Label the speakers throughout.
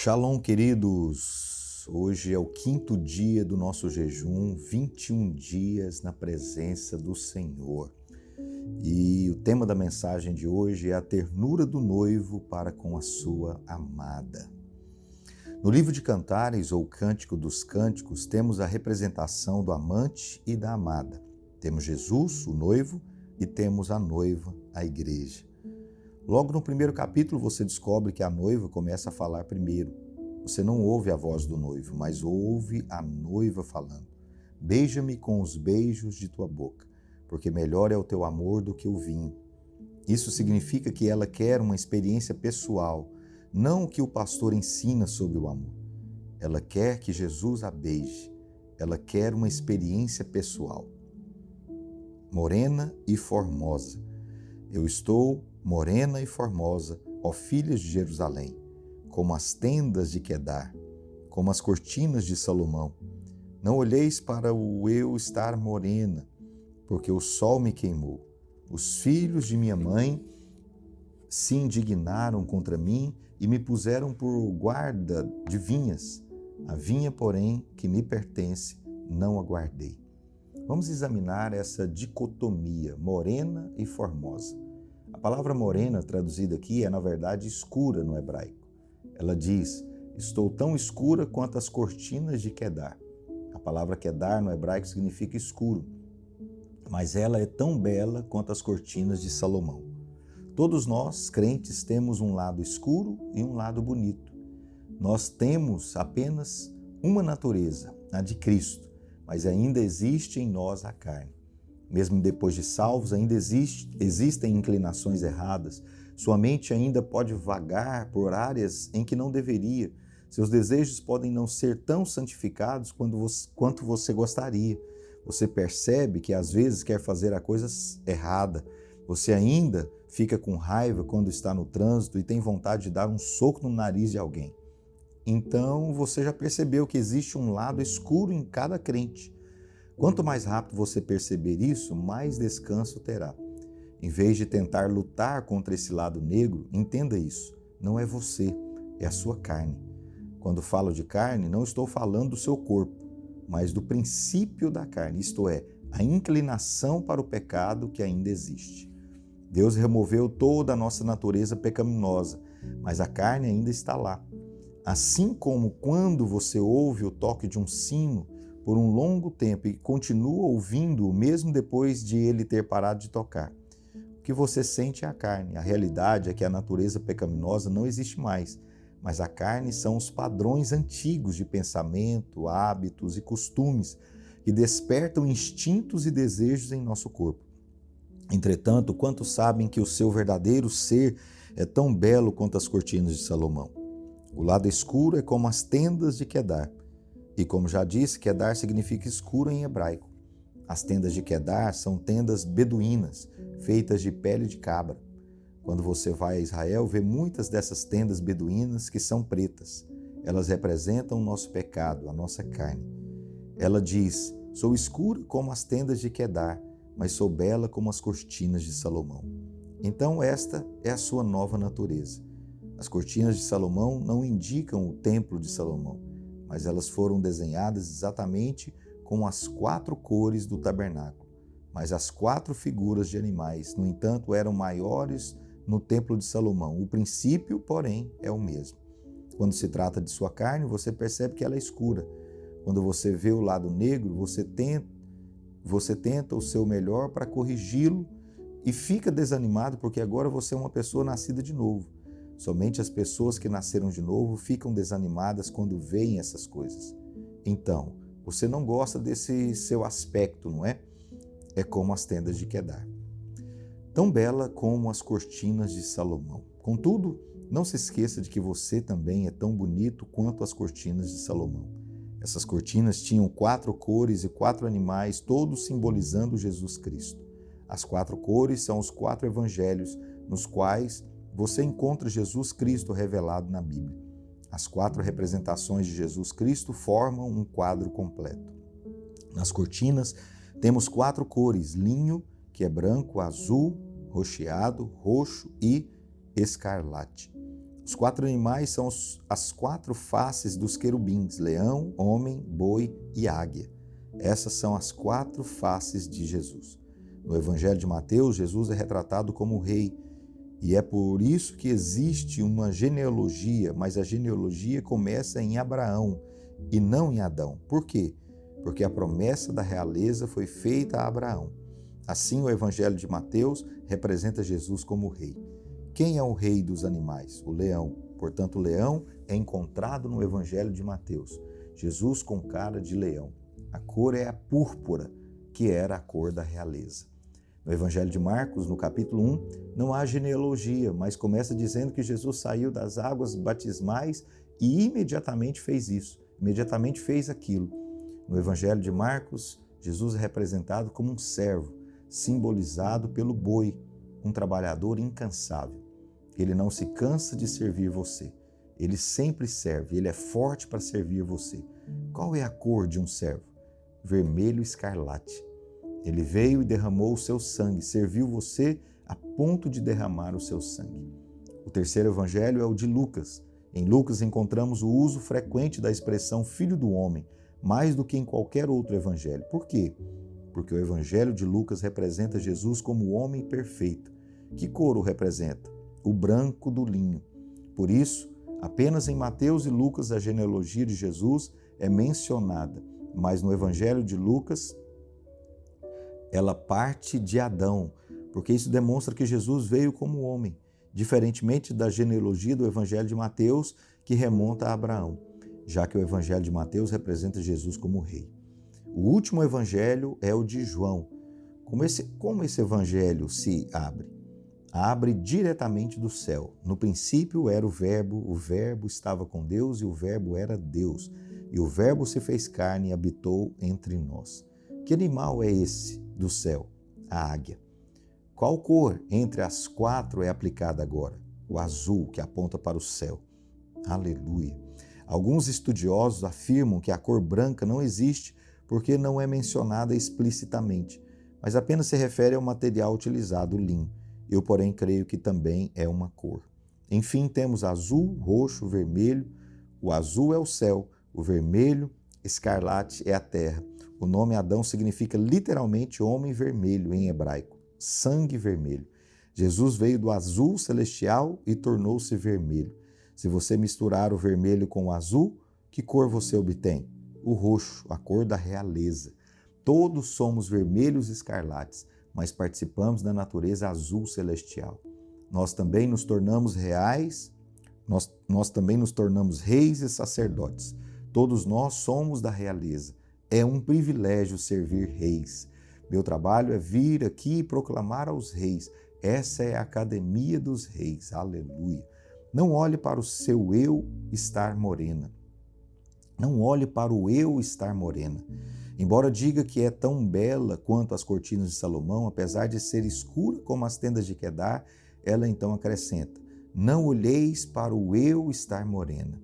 Speaker 1: Shalom, queridos! Hoje é o 5º dia do nosso jejum, 21 dias na presença do Senhor. E o tema da mensagem de hoje é a ternura do noivo para com a sua amada. No livro de Cantares, ou Cântico dos Cânticos, temos a representação do amante e da amada. Temos Jesus, o noivo, e temos a noiva, a igreja. Logo no primeiro capítulo você descobre que a noiva começa a falar primeiro. Você não ouve a voz do noivo, mas ouve a noiva falando. Beija-me com os beijos de tua boca, porque melhor é o teu amor do que o vinho. Isso significa que ela quer uma experiência pessoal, não o que o pastor ensina sobre o amor. Ela quer que Jesus a beije. Ela quer uma experiência pessoal. Morena e formosa. Eu estou morena e formosa, ó filhas de Jerusalém, como as tendas de Quedar, como as cortinas de Salomão. Não olheis para o eu estar morena, porque o sol me queimou. Os filhos de minha mãe se indignaram contra mim e me puseram por guarda de vinhas. A vinha, porém, que me pertence, não a guardei. Vamos examinar essa dicotomia, morena e formosa. A palavra morena, traduzida aqui, é na verdade escura no hebraico. Ela diz, estou tão escura quanto as cortinas de Quedar. A palavra Quedar no hebraico significa escuro, mas ela é tão bela quanto as cortinas de Salomão. Todos nós, crentes, temos um lado escuro e um lado bonito. Nós temos apenas uma natureza, a de Cristo, mas ainda existe em nós a carne. Mesmo depois de salvos, ainda existem inclinações erradas. Sua mente ainda pode vagar por áreas em que não deveria. Seus desejos podem não ser tão santificados quanto você gostaria. Você percebe que às vezes quer fazer a coisa errada. Você ainda fica com raiva quando está no trânsito e tem vontade de dar um soco no nariz de alguém. Então você já percebeu que existe um lado escuro em cada crente. Quanto mais rápido você perceber isso, mais descanso terá. Em vez de tentar lutar contra esse lado negro, entenda isso. Não é você, é a sua carne. Quando falo de carne, não estou falando do seu corpo, mas do princípio da carne, isto é, a inclinação para o pecado que ainda existe. Deus removeu toda a nossa natureza pecaminosa, mas a carne ainda está lá. Assim como quando você ouve o toque de um sino por um longo tempo e continua ouvindo-o mesmo depois de ele ter parado de tocar. O que você sente é a carne. A realidade é que a natureza pecaminosa não existe mais, mas a carne são os padrões antigos de pensamento, hábitos e costumes que despertam instintos e desejos em nosso corpo. Entretanto, quantos sabem que o seu verdadeiro ser é tão belo quanto as cortinas de Salomão? O lado escuro é como as tendas de Quedar. E como já disse, Quedar significa escuro em hebraico. As tendas de Quedar são tendas beduínas, feitas de pele de cabra. Quando você vai a Israel, vê muitas dessas tendas beduínas que são pretas. Elas representam o nosso pecado, a nossa carne. Ela diz, sou escura como as tendas de Quedar, mas sou bela como as cortinas de Salomão. Então esta é a sua nova natureza. As cortinas de Salomão não indicam o templo de Salomão, mas elas foram desenhadas exatamente com as 4 cores do tabernáculo. Mas as 4 figuras de animais, no entanto, eram maiores no templo de Salomão. O princípio, porém, é o mesmo. Quando se trata de sua carne, você percebe que ela é escura. Quando você vê o lado negro, você tenta o seu melhor para corrigi-lo e fica desanimado porque agora você é uma pessoa nascida de novo. Somente as pessoas que nasceram de novo ficam desanimadas quando veem essas coisas. Então, você não gosta desse seu aspecto, não é? É como as tendas de Quedar. Tão bela como as cortinas de Salomão. Contudo, não se esqueça de que você também é tão bonito quanto as cortinas de Salomão. Essas cortinas tinham 4 cores e 4 animais, todos simbolizando Jesus Cristo. As 4 cores são os 4 evangelhos, nos quais você encontra Jesus Cristo revelado na Bíblia. As 4 representações de Jesus Cristo formam um quadro completo. Nas cortinas temos 4 cores, linho, que é branco, azul, roxeado, roxo e escarlate. Os 4 animais são as 4 faces dos querubins: leão, homem, boi e águia. Essas são as 4 faces de Jesus. No Evangelho de Mateus, Jesus é retratado como rei, e é por isso que existe uma genealogia, mas a genealogia começa em Abraão e não em Adão. Por quê? Porque a promessa da realeza foi feita a Abraão. Assim, o Evangelho de Mateus representa Jesus como rei. Quem é o rei dos animais? O leão. Portanto, o leão é encontrado no Evangelho de Mateus. Jesus com cara de leão. A cor é a púrpura, que era a cor da realeza. No Evangelho de Marcos, no capítulo 1, não há genealogia, mas começa dizendo que Jesus saiu das águas batismais e imediatamente fez isso, imediatamente fez aquilo. No Evangelho de Marcos, Jesus é representado como um servo, simbolizado pelo boi, um trabalhador incansável. Ele não se cansa de servir você. Ele sempre serve, ele é forte para servir você. Qual é a cor de um servo? Vermelho escarlate. Ele veio e derramou o seu sangue, serviu você a ponto de derramar o seu sangue. O terceiro evangelho é o de Lucas. Em Lucas encontramos o uso frequente da expressão filho do homem, mais do que em qualquer outro evangelho. Por quê? Porque o evangelho de Lucas representa Jesus como o homem perfeito. Que cor o representa? O branco do linho. Por isso, apenas em Mateus e Lucas a genealogia de Jesus é mencionada, mas no evangelho de Lucas ela parte de Adão, porque isso demonstra que Jesus veio como homem, diferentemente da genealogia do Evangelho de Mateus, que remonta a Abraão, já que o Evangelho de Mateus representa Jesus como rei. O último evangelho é o de João. Como esse evangelho se abre? Abre diretamente do céu. No princípio era o Verbo estava com Deus e o Verbo era Deus. E o Verbo se fez carne e habitou entre nós. Que animal é esse do céu? A águia. Qual cor entre as 4 é aplicada agora? O azul, que aponta para o céu. Aleluia. Alguns estudiosos afirmam que a cor branca não existe porque não é mencionada explicitamente, mas apenas se refere ao material utilizado, o linho. Eu, porém, creio que também é uma cor. Enfim, temos azul, roxo, vermelho. O azul é o céu, o vermelho, escarlate é a terra. O nome Adão significa literalmente homem vermelho em hebraico, sangue vermelho. Jesus veio do azul celestial e tornou-se vermelho. Se você misturar o vermelho com o azul, que cor você obtém? O roxo, a cor da realeza. Todos somos vermelhos escarlates, mas participamos da natureza azul celestial. Nós também nos tornamos reais, nós também nos tornamos reis e sacerdotes. Todos nós somos da realeza. É um privilégio servir reis. Meu trabalho é vir aqui e proclamar aos reis. Essa é a academia dos reis. Aleluia. Não olhe para o seu eu estar morena. Não olhe para o eu estar morena. Embora diga que é tão bela quanto as cortinas de Salomão, apesar de ser escura como as tendas de Quedar, ela então acrescenta: não olheis para o eu estar morena.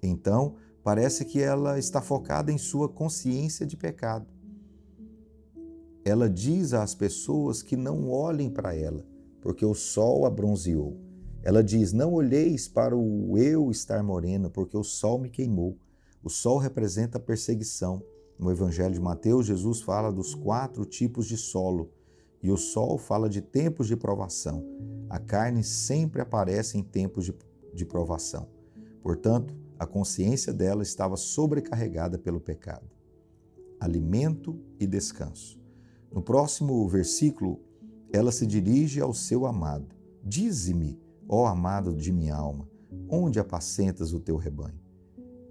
Speaker 1: Então, parece que ela está focada em sua consciência de pecado. Ela diz às pessoas que não olhem para ela, porque o sol a bronzeou. Ela diz: não olheis para o eu estar morena, porque o sol me queimou. O sol representa a perseguição. No Evangelho de Mateus, Jesus fala dos 4 tipos de solo, e o sol fala de tempos de provação. A carne sempre aparece em tempos de provação. Portanto, a consciência dela estava sobrecarregada pelo pecado. Alimento e descanso. No próximo versículo, ela se dirige ao seu amado. Dize-me, ó amado de minha alma, onde apacentas o teu rebanho?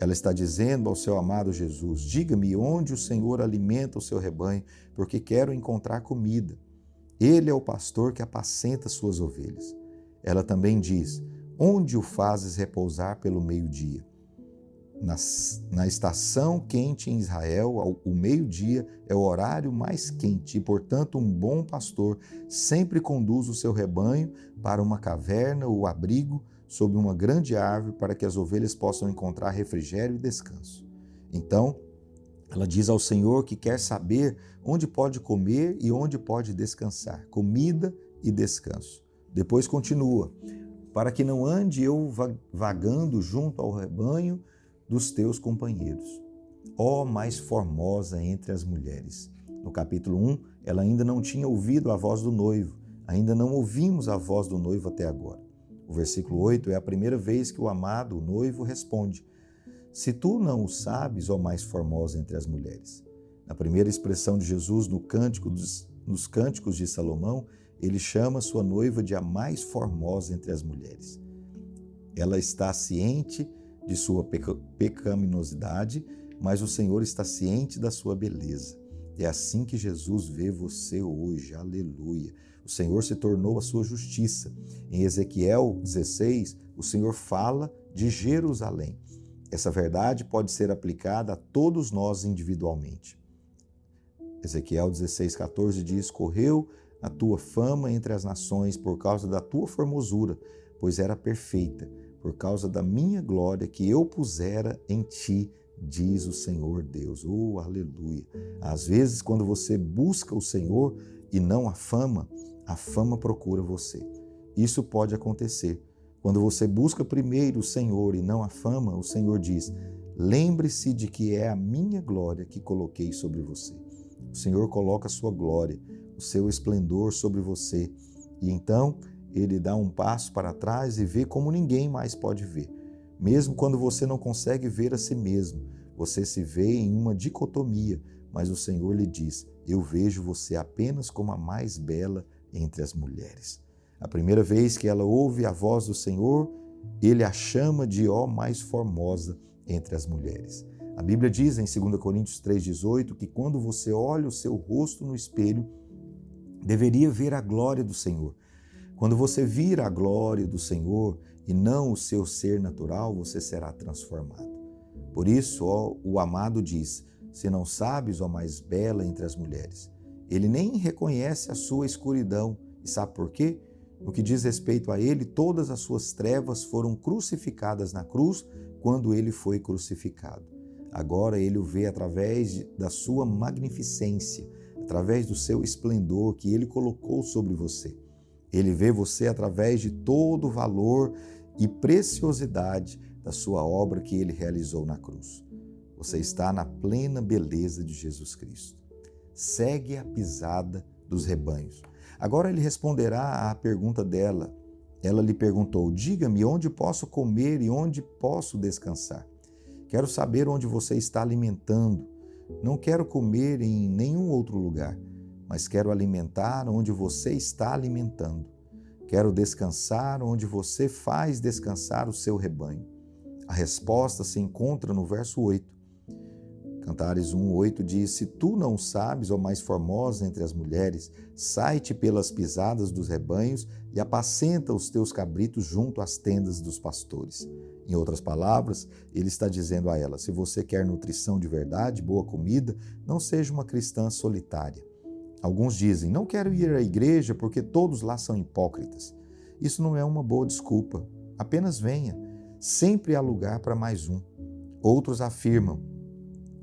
Speaker 1: Ela está dizendo ao seu amado Jesus: diga-me onde o Senhor alimenta o seu rebanho, porque quero encontrar comida. Ele é o pastor que apacenta suas ovelhas. Ela também diz: onde o fazes repousar pelo meio-dia? Na estação quente em Israel, o meio-dia é o horário mais quente e, portanto, um bom pastor sempre conduz o seu rebanho para uma caverna ou abrigo sob uma grande árvore para que as ovelhas possam encontrar refrigério e descanso. Então, ela diz ao Senhor que quer saber onde pode comer e onde pode descansar, comida e descanso. Depois continua: para que não ande eu vagando junto ao rebanho dos teus companheiros. Ó mais formosa entre as mulheres. No capítulo 1, ela ainda não tinha ouvido a voz do noivo, ainda não ouvimos a voz do noivo até agora. O versículo 8 é a primeira vez que o amado, o noivo, responde: se tu não o sabes, ó mais formosa entre as mulheres. Na primeira expressão de Jesus nos cânticos de Salomão, ele chama sua noiva de a mais formosa entre as mulheres. Ela está ciente de sua pecaminosidade, mas o Senhor está ciente da sua beleza. É assim que Jesus vê você hoje, aleluia. O Senhor se tornou a sua justiça. Em Ezequiel 16, o Senhor fala de Jerusalém. Essa verdade pode ser aplicada a todos nós individualmente. Ezequiel 16:14 diz: correu a tua fama entre as nações por causa da tua formosura, pois era perfeita, por causa da minha glória que eu pusera em ti, diz o Senhor Deus. Oh, aleluia! Às vezes, quando você busca o Senhor e não a fama procura você. Isso pode acontecer. Quando você busca primeiro o Senhor e não a fama, o Senhor diz: lembre-se de que é a minha glória que coloquei sobre você. O Senhor coloca a sua glória, o seu esplendor sobre você. E então ele dá um passo para trás e vê como ninguém mais pode ver. Mesmo quando você não consegue ver a si mesmo, você se vê em uma dicotomia, mas o Senhor lhe diz: eu vejo você apenas como a mais bela entre as mulheres. A primeira vez que ela ouve a voz do Senhor, ele a chama de ó mais formosa entre as mulheres. A Bíblia diz em 2 Coríntios 3,18 que quando você olha o seu rosto no espelho, deveria ver a glória do Senhor. Quando você vir a glória do Senhor e não o seu ser natural, você será transformado. Por isso, ó, o amado diz: se não sabes, ó mais bela entre as mulheres. Ele nem reconhece a sua escuridão. E sabe por quê? No que diz respeito a ele, todas as suas trevas foram crucificadas na cruz quando ele foi crucificado. Agora ele o vê através da sua magnificência, através do seu esplendor que ele colocou sobre você. Ele vê você através de todo o valor e preciosidade da sua obra que ele realizou na cruz. Você está na plena beleza de Jesus Cristo. Segue a pisada dos rebanhos. Agora ele responderá à pergunta dela. Ela lhe perguntou: diga-me onde posso comer e onde posso descansar. Quero saber onde você está alimentando. Não quero comer em nenhum outro lugar, mas quero alimentar onde você está alimentando. Quero descansar onde você faz descansar o seu rebanho. A resposta se encontra no verso 8. Cantares 1:8 diz: se tu não sabes, ó mais formosa entre as mulheres, sai-te pelas pisadas dos rebanhos e apacenta os teus cabritos junto às tendas dos pastores. Em outras palavras, ele está dizendo a ela: se você quer nutrição de verdade, boa comida, não seja uma cristã solitária. Alguns dizem: não quero ir à igreja porque todos lá são hipócritas. Isso não é uma boa desculpa. Apenas venha. Sempre há lugar para mais um. Outros afirmam: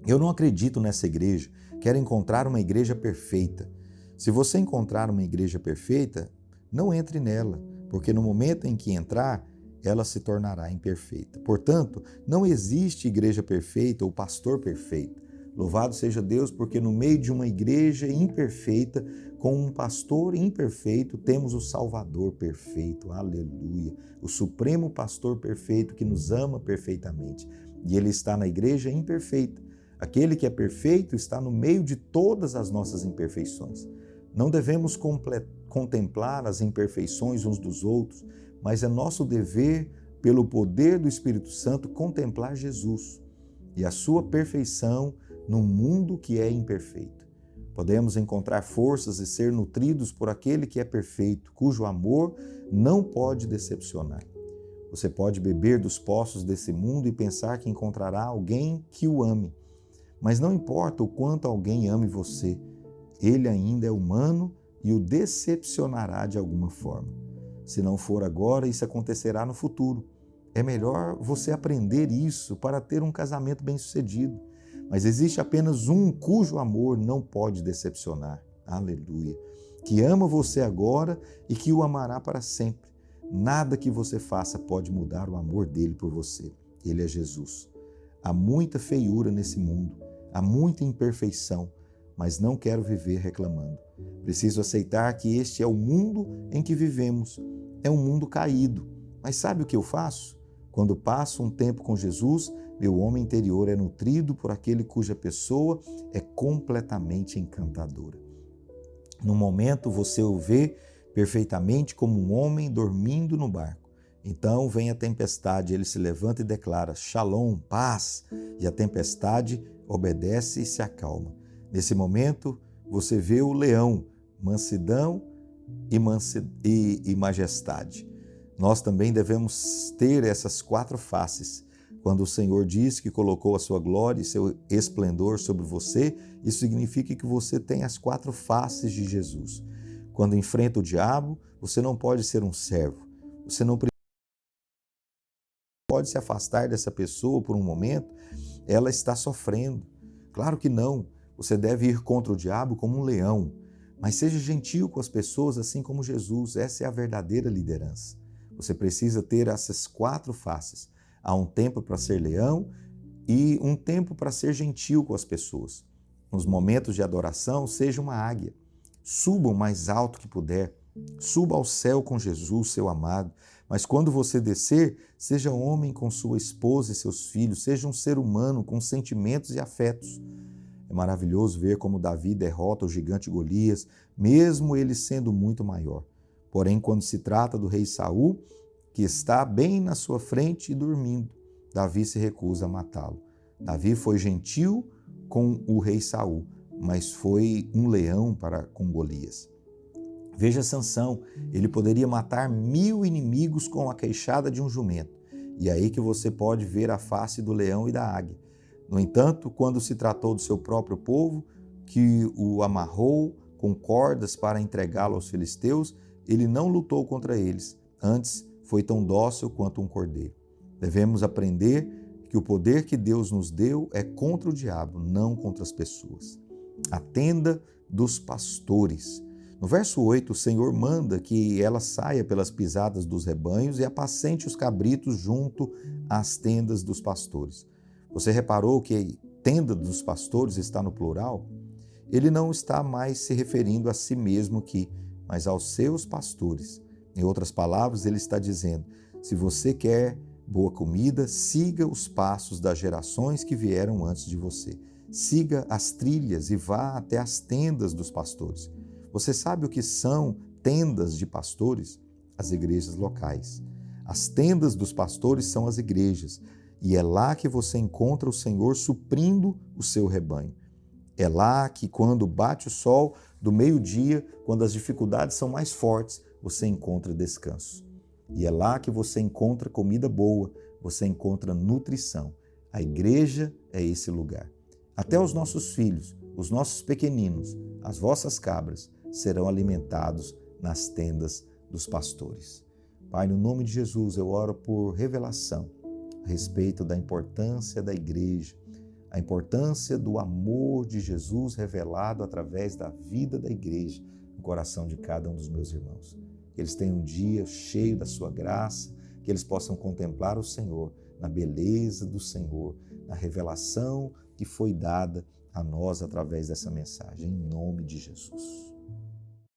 Speaker 1: eu não acredito nessa igreja, quero encontrar uma igreja perfeita. Se você encontrar uma igreja perfeita, não entre nela, porque no momento em que entrar, ela se tornará imperfeita. Portanto, não existe igreja perfeita ou pastor perfeito. Louvado seja Deus, porque no meio de uma igreja imperfeita, com um pastor imperfeito, temos o Salvador perfeito, aleluia, o supremo pastor perfeito que nos ama perfeitamente. E ele está na igreja imperfeita. Aquele que é perfeito está no meio de todas as nossas imperfeições. Não devemos contemplar as imperfeições uns dos outros, mas é nosso dever, pelo poder do Espírito Santo, contemplar Jesus e a sua perfeição no mundo que é imperfeito. Podemos encontrar forças e ser nutridos por aquele que é perfeito, cujo amor não pode decepcionar. Você pode beber dos poços desse mundo e pensar que encontrará alguém que o ame. Mas não importa o quanto alguém ame você, ele ainda é humano e o decepcionará de alguma forma. Se não for agora, isso acontecerá no futuro. É melhor você aprender isso para ter um casamento bem-sucedido. Mas existe apenas um cujo amor não pode decepcionar. Aleluia. Que ama você agora e que o amará para sempre. Nada que você faça pode mudar o amor dele por você. Ele é Jesus. Há muita feiura nesse mundo, há muita imperfeição, mas não quero viver reclamando. Preciso aceitar que este é o mundo em que vivemos. É um mundo caído. Mas sabe o que eu faço? Quando passo um tempo com Jesus, meu homem interior é nutrido por aquele cuja pessoa é completamente encantadora. No momento, você o vê perfeitamente como um homem dormindo no barco. Então vem a tempestade, ele se levanta e declara: Shalom, paz, e a tempestade obedece e se acalma. Nesse momento, você vê o leão, mansidão e majestade. Nós também devemos ter essas 4 faces. Quando o Senhor diz que colocou a sua glória e seu esplendor sobre você, isso significa que você tem as 4 faces de Jesus. Quando enfrenta o diabo, você não pode ser um servo. Você não pode se afastar dessa pessoa por um momento. Ela está sofrendo. Claro que não. Você deve ir contra o diabo como um leão. Mas seja gentil com as pessoas assim como Jesus. Essa é a verdadeira liderança. Você precisa ter essas 4 faces. Há um tempo para ser leão e um tempo para ser gentil com as pessoas. Nos momentos de adoração, seja uma águia. Suba o mais alto que puder. Suba ao céu com Jesus, seu amado. Mas quando você descer, seja homem com sua esposa e seus filhos. Seja um ser humano com sentimentos e afetos. É maravilhoso ver como Davi derrota o gigante Golias, mesmo ele sendo muito maior. Porém, quando se trata do rei Saul, que está bem na sua frente e dormindo, Davi se recusa a matá-lo. Davi foi gentil com o rei Saul, mas foi um leão com Golias. Veja Sansão, ele poderia matar 1000 inimigos com a queixada de um jumento. E é aí que você pode ver a face do leão e da águia. No entanto, quando se tratou do seu próprio povo, que o amarrou com cordas para entregá-lo aos filisteus, ele não lutou contra eles, antes foi tão dócil quanto um cordeiro. Devemos aprender que o poder que Deus nos deu é contra o diabo, não contra as pessoas. A tenda dos pastores. No verso 8, o Senhor manda que ela saia pelas pisadas dos rebanhos e apacente os cabritos junto às tendas dos pastores. Você reparou que tenda dos pastores está no plural? Ele não está mais se referindo a si mesmo aqui, mas aos seus pastores. Em outras palavras, ele está dizendo: se você quer boa comida, siga os passos das gerações que vieram antes de você. Siga as trilhas e vá até as tendas dos pastores. Você sabe o que são tendas de pastores? As igrejas locais. As tendas dos pastores são as igrejas, e é lá que você encontra o Senhor suprindo o seu rebanho. É lá que, quando bate o sol do meio-dia, quando as dificuldades são mais fortes, você encontra descanso. E é lá que você encontra comida boa, você encontra nutrição. A igreja é esse lugar. Até os nossos filhos, os nossos pequeninos, as vossas cabras, serão alimentados nas tendas dos pastores. Pai, no nome de Jesus, eu oro por revelação a respeito da importância da igreja, a importância do amor de Jesus revelado através da vida da igreja no coração de cada um dos meus irmãos. Que eles tenham um dia cheio da sua graça, que eles possam contemplar o Senhor na beleza do Senhor, na revelação que foi dada a nós através dessa mensagem, em nome de Jesus.